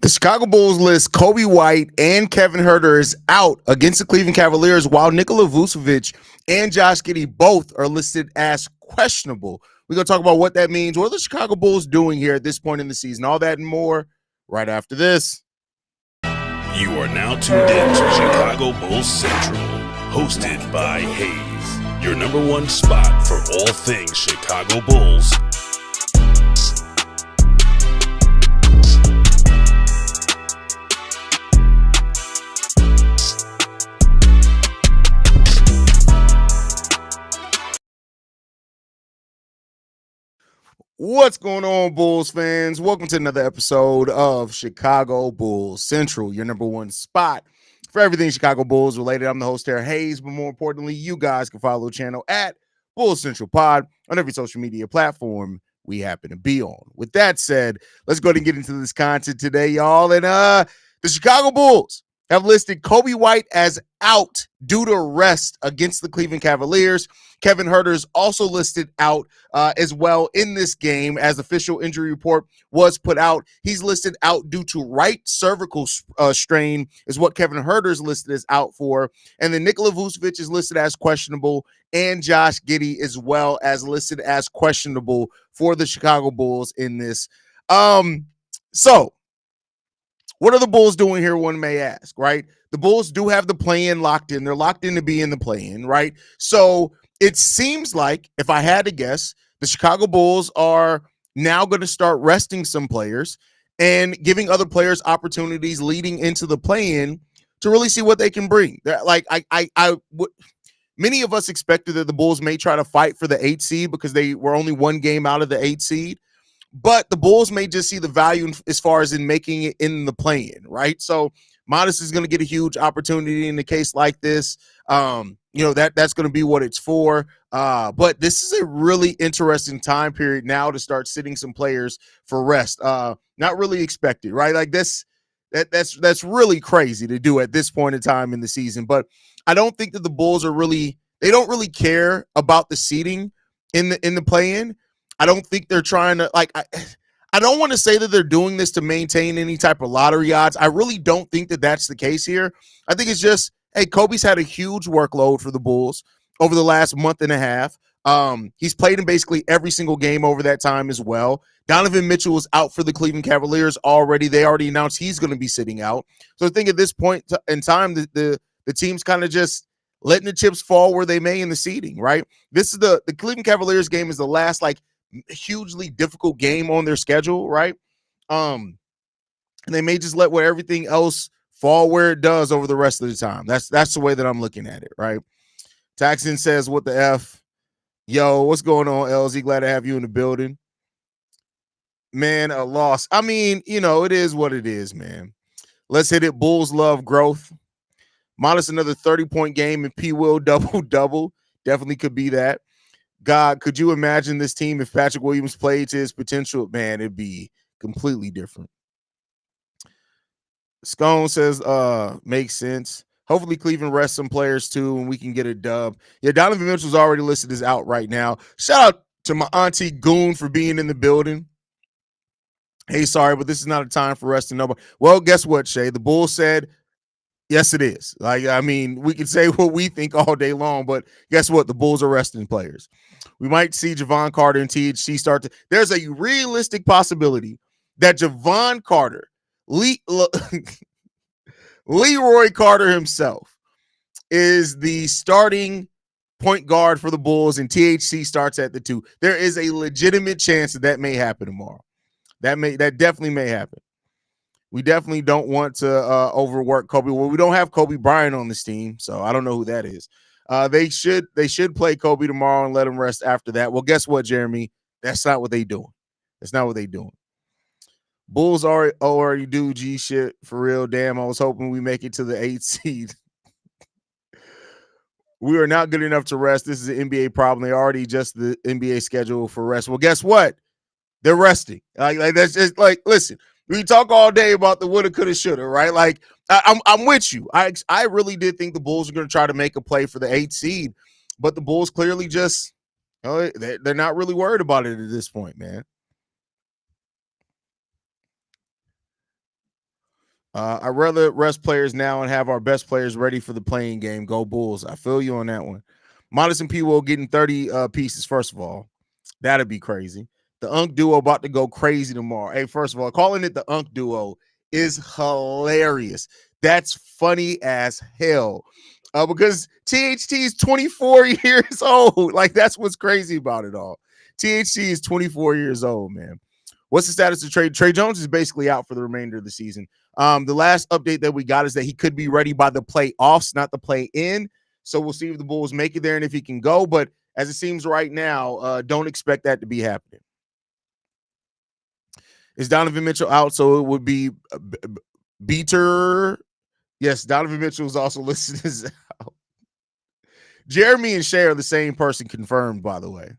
The Chicago Bulls list Coby White and Kevin Huerter is out against the Cleveland Cavaliers, while Nikola Vučević and Josh Giddey both are listed as questionable. We're going to talk about what that means. What are the Chicago Bulls doing here at this point in the season? All that and more right after this. You are now tuned in to Chicago Bulls Central, hosted by Haize, your number one spot for all things Chicago Bulls. What's going on, Bulls fans? Welcome to another episode of Chicago Bulls Central, your number one spot for everything Chicago Bulls related. I'm the host here, Haize, but more importantly, you guys can follow the channel at Bulls Central Pod on every social media platform we happen to be on. With that said, let's go ahead and get into this content today, y'all. And the Chicago Bulls have listed Coby White as out due to rest against the Cleveland Cavaliers. Kevin Huerter is also listed out as well in this game, as official injury report was put out. He's listed out due to right cervical strain is what Kevin Huerter is listed as out for. And then Nikola Vučević is listed as questionable, and Josh Giddey as well as listed as questionable for the Chicago Bulls in this. So what are the Bulls doing here, one may ask, right? The Bulls do have the play-in locked in. They're locked in to be in the play-in, right? So it seems like, if I had to guess, the Chicago Bulls are now going to start resting some players and giving other players opportunities leading into the play-in to really see what they can bring. Like many of us expected that the Bulls may try to fight for the 8th seed because they were only one game out of the 8th seed. But the Bulls may just see the value as far as in making it in the play-in, right? So Matas is going to get a huge opportunity in a case like this. That's going to be what it's for. But this is a really interesting time period now to start sitting some players for rest. Not really expected, right? Like that's really crazy to do at this point in time in the season. But I don't think that the Bulls they don't really care about the seeding in the play-in. I don't think they're trying to, I don't want to say that they're doing this to maintain any type of lottery odds. I really don't think that that's the case here. I think it's just, hey, Coby's had a huge workload for the Bulls over the last month and a half. He's played in basically every single game over that time as well. Donovan Mitchell is out for the Cleveland Cavaliers already. They already announced he's going to be sitting out. So I think at this point in time, the team's kind of just letting the chips fall where they may in the seeding, right? This is the Cleveland Cavaliers game is the last, hugely difficult game on their schedule, right? And they may just let everything else fall where it does over the rest of the time. That's the way that I'm looking at it, right? Taxon says, what the F? Yo, what's going on, LZ? Glad to have you in the building. Man, a loss. I mean, it is what it is, man. Let's hit it. Bulls love growth. Minus another 30-point game and P. Will double-double. Definitely could be that. God, could you imagine this team if Patrick Williams played to his potential? Man, it'd be completely different. Scone says, makes sense. Hopefully Cleveland rests some players too, and we can get a dub. Yeah, Donovan Mitchell's already listed as out right now. Shout out to my auntie Goon for being in the building. Hey, sorry, but this is not a time for resting nobody. Well, guess what, Shay? The Bulls said, yes, it is. We can say what we think all day long, but guess what? The Bulls are resting players. We might see Javon Carter and THC start to. There's a realistic possibility that Javon Carter, Leroy Carter himself, is the starting point guard for the Bulls, and THC starts at the 2. There is a legitimate chance that may happen tomorrow. That definitely may happen. We definitely don't want to overwork Coby. Well, we don't have Coby Bryant on this team, so I don't know who that is. They should play Coby tomorrow and let him rest after that. Well, guess what, Jeremy? That's not what they doing. That's not what they doing. Bulls already do G shit for real. Damn, I was hoping we make it to the 8th seed. We are not good enough to rest. This is an NBA problem. They already adjusted the NBA schedule for rest. Well, guess what? They're resting. Like that's just listen. We talk all day about the woulda, coulda, shoulda, right? I'm with you. I really did think the Bulls are going to try to make a play for the 8th seed, but the Bulls clearly just they're not really worried about it at this point, man. I'd rather rest players now and have our best players ready for the playing game. Go Bulls. I feel you on that one. Matas and P will getting 30 pieces, first of all. That'd be crazy. The Unk duo about to go crazy tomorrow. Hey, first of all, calling it the Unk duo is hilarious. That's funny as hell. Because THT is 24 years old. Like, that's what's crazy about it all. THT is 24 years old, man. What's the status of Trey? Trey Jones is basically out for the remainder of the season. The last update that we got is that he could be ready by the playoffs, not the play-in. So we'll see if the Bulls make it there and if he can go. But as it seems right now, don't expect that to be happening. Is Donovan Mitchell out? So it would be Beater. Yes, Donovan Mitchell is also listed as out. Jeremy and Shea are the same person, confirmed, by the way.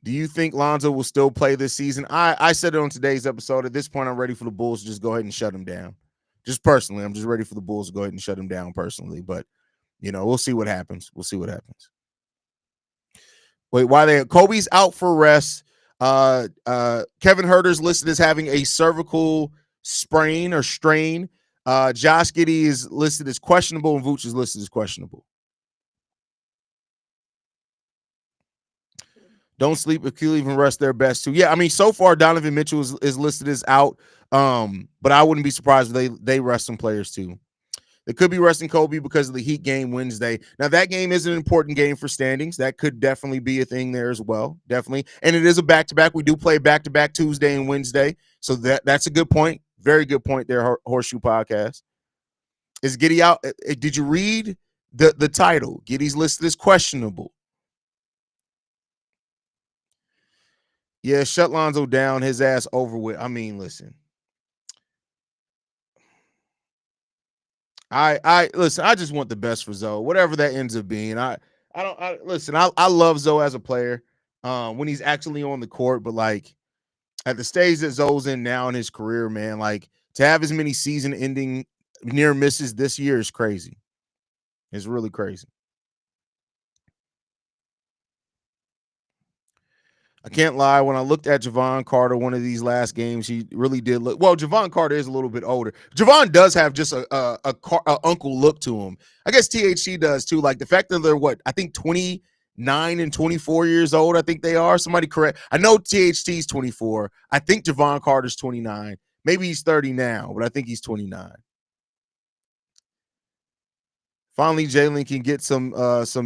Do you think Lonzo will still play this season? I said it on today's episode. At this point, I'm ready for the Bulls to just go ahead and shut him down. Just personally, I'm just ready for the Bulls to go ahead and shut him down personally. But, we'll see what happens. We'll see what happens. Wait, why Coby's out for rest. Kevin Huerter's listed as having a cervical sprain or strain. Josh Giddey is listed as questionable, and Vooch is listed as questionable. Don't sleep if Cleveland rest their best too. Yeah, I mean, so far Donovan Mitchell is listed as out, but I wouldn't be surprised if they rest some players too. They could be resting Coby because of the Heat game Wednesday. Now, that game is an important game for standings. That could definitely be a thing there as well, definitely. And it is a back-to-back. We do play back-to-back Tuesday and Wednesday, so that's a good point. Very good point there, Horseshoe Podcast. Is Giddey out? Did you read the title? Giddey's listed as questionable. Yeah, shut Lonzo down, his ass over with. I mean, listen. I listen, I just want the best for Zoe, whatever that ends up being. I love Zoe as a player when he's actually on the court, but like at the stage that Zoe's in now in his career, man, like to have as many season ending near misses this year is crazy. It's really crazy. I can't lie. When I looked at Javon Carter one of these last games, he really did look. Well, Javon Carter is a little bit older. Javon does have just a uncle look to him. I guess THC does too. Like the fact that they're I think 29 and 24 years old. I think they are. Somebody correct. I know THC's 24. I think Javon Carter's 29. Maybe he's 30 now, but I think he's 29. Finally, Jalen can get some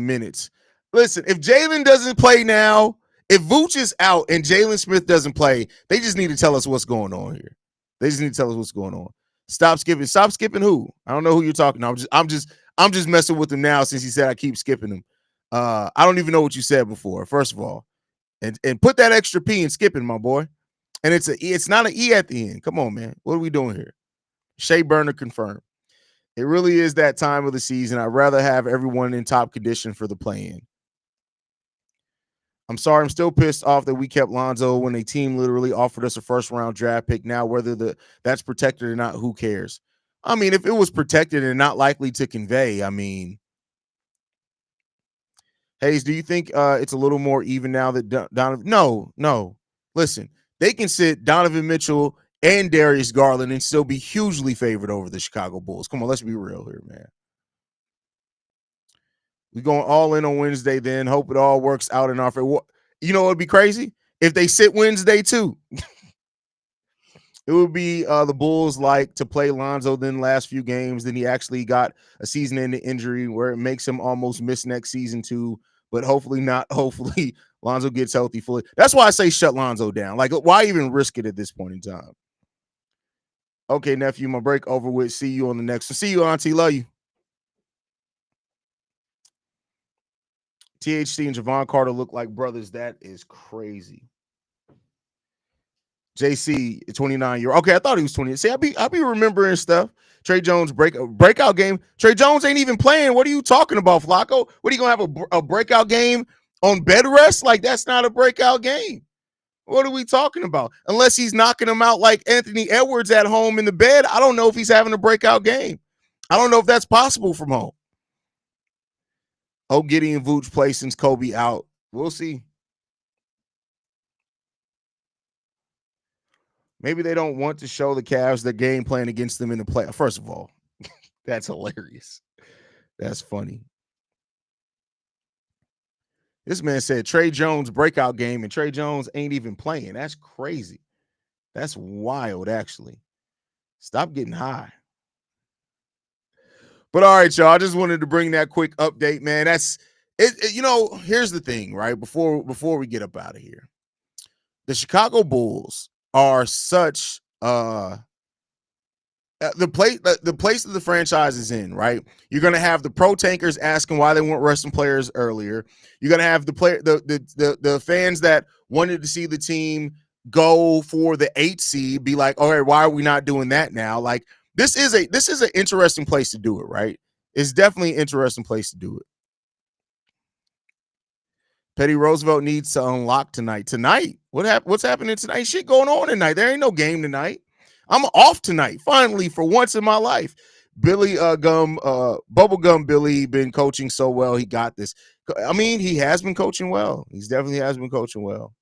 minutes. Listen, if Jalen doesn't play now. If Vooch is out and Jalen Smith doesn't play, they just need to tell us what's going on here. They just need to tell us what's going on. Stop skipping. Stop skipping who? I don't know who you're talking to. I'm just messing with him now since he said I keep skipping him. I don't even know what you said before, first of all. And put that extra P in skipping, my boy. And it's not an E at the end. Come on, man. What are we doing here? Shea Burner confirmed. It really is that time of the season. I'd rather have everyone in top condition for the play-in. I'm sorry, I'm still pissed off that we kept Lonzo when a team literally offered us a first-round draft pick. Now, whether that's protected or not, who cares? I mean, if it was protected and not likely to convey, I mean, Haize, do you think it's a little more even now that Donovan? No. Listen, they can sit Donovan Mitchell and Darius Garland and still be hugely favored over the Chicago Bulls. Come on, let's be real here, man. We going all in on Wednesday then. Hope it all works out in our favor. You know what would be crazy? If they sit Wednesday too. It would be the Bulls like to play Lonzo then last few games. Then he actually got a season-ending injury where it makes him almost miss next season too. But hopefully not. Hopefully Lonzo gets healthy fully. That's why I say shut Lonzo down. Like, why even risk it at this point in time? Okay, nephew, my break over with. See you on the next one. See you, auntie. Love you. THC and Javon Carter look like brothers. That is crazy. JC, 29-year-old. Okay, I thought he was 20. See, I be remembering stuff. Trey Jones breakout game. Trey Jones ain't even playing. What are you talking about, Flacco? What are you gonna have a breakout game on bed rest? Like, that's not a breakout game. What are we talking about? Unless he's knocking him out like Anthony Edwards at home in the bed. I don't know if he's having a breakout game. I don't know if that's possible from home. Oh, Giddey and Vooch play since Coby out. We'll see. Maybe they don't want to show the Cavs their game plan against them in the play. First of all, that's hilarious. That's funny. This man said Trey Jones breakout game, and Trey Jones ain't even playing. That's crazy. That's wild, actually. Stop getting high. But all right, y'all. I just wanted to bring that quick update, man. That's it. Here's the thing, right? Before we get up out of here, the Chicago Bulls are such the place that the franchise is in, right? You're gonna have the pro tankers asking why they weren't resting players earlier. You're gonna have the fans that wanted to see the team go for the 8 seed be like, all right, why are we not doing that now? Like this is an interesting place to do it, right? It's definitely an interesting place to do it. Petty Roosevelt needs to unlock tonight. Tonight? What's happening tonight? Shit going on tonight. There ain't no game tonight. I'm off tonight, finally, for once in my life. Billy Bubblegum Billy been coaching so well. He got this. I mean, he has been coaching well. He's definitely has been coaching well.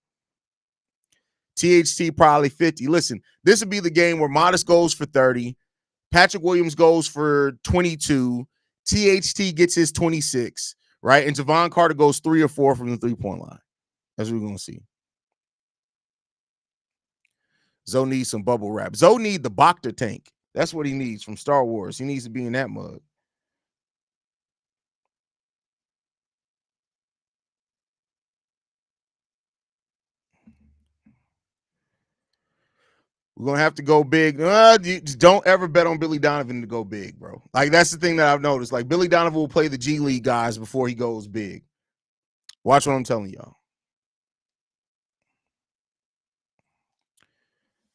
THT probably 50. Listen, this would be the game where Matas goes for 30. Patrick Williams goes for 22. THT gets his 26, right? And Javon Carter goes 3 or 4 from the three-point line. That's what we're going to see. Zoe needs some bubble wrap. Zoe need the Bacta tank. That's what he needs from Star Wars. He needs to be in that mug. We're going to have to go big. Don't ever bet on Billy Donovan to go big, bro. Like, that's the thing that I've noticed. Like, Billy Donovan will play the G League guys before he goes big. Watch what I'm telling y'all.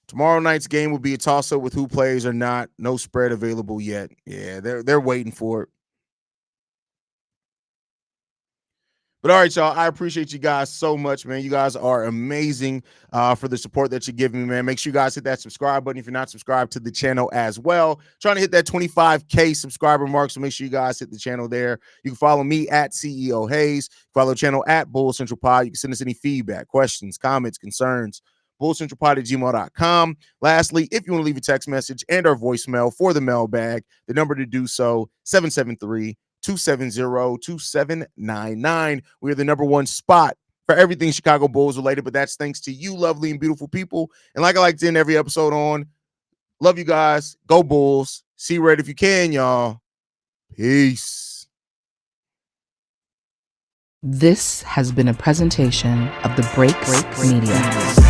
Tomorrow night's game will be a toss-up with who plays or not. No spread available yet. Yeah, they're waiting for it. But all right, y'all, I appreciate you guys so much, man. You guys are amazing for the support that you're giving me, man. Make sure you guys hit that subscribe button if you're not subscribed to the channel as well. Trying to hit that 25K subscriber mark, so make sure you guys hit the channel there. You can follow me at CEO Haize. Follow the channel at Bull Central Pod. You can send us any feedback, questions, comments, concerns. bullcentralpod@gmail.com. Lastly, if you want to leave a text message and our voicemail for the mailbag, the number to do so, 773-270-2799. We're the number one spot for everything Chicago Bulls related, but that's thanks to you, lovely and beautiful people. And like I like to end every episode on, love you guys. Go Bulls. See red if you can, y'all. Peace. This has been a presentation of the Break Media.